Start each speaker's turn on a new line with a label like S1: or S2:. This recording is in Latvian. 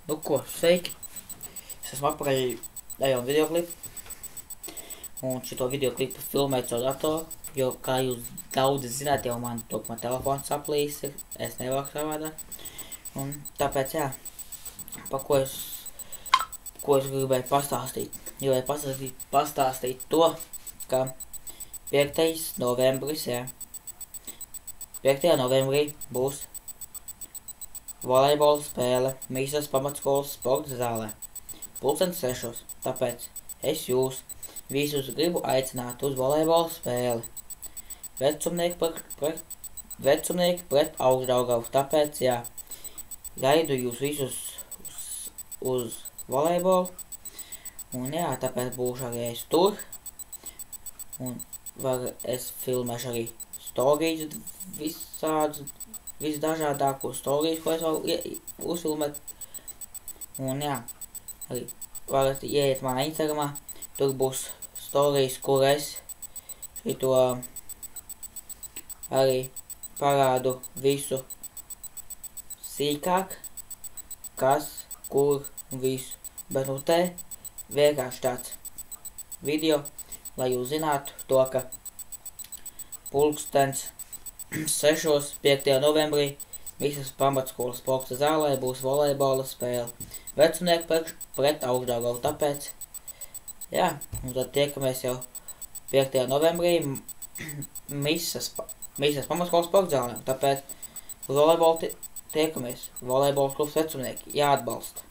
S1: Nu ko, sveiki! Es esmu atpakaļ ejot videoklipu. Un šito videoklipu filmēt caur datoru, jo, kā jūs daudzi zināt, jau man telefons saplīs ir, es nevaru savādāk. Un tāpēc, jā, pa ko es gribēju pastāstīt. Gribēju pastāstīt to, ka 5. novembris, jā. 5. novembrī būs volejbola spēle Mīsas pamatskolas sporta zālē. 6:00. Tāpēc es jūs visus gribu aicināt uz volejbola spēli. Vecumnieki pret Augšdaugavu. Tāpēc, jā, gaidu jūs visus uz volejbolu. Un jā, tāpēc būšu arī es tur. Un es filmēšu arī storijas visdažādākos storijas, ko es varu uzfilmēt. Un jā, arī varat ieiet manā Instagramā, tur būs storijas, kur es šito arī parādu visu sīkāk, kas, kur un visu. Bet nu te vienkārši tāds video, lai jūs zinātu to, ka 6:00. 5. novembrī Mīsas pamatskolas sporta zālē būs volejbola spēle. Vecumnieki pret Augšdaugavu. Tāpēc, jā, un tad tiekamies jau 5. novembrī Mīsas pamatskolas sporta zālē. Tāpēc uz volejbolu tiekamies. Volejbola klubs Vecumnieki jāatbalsta.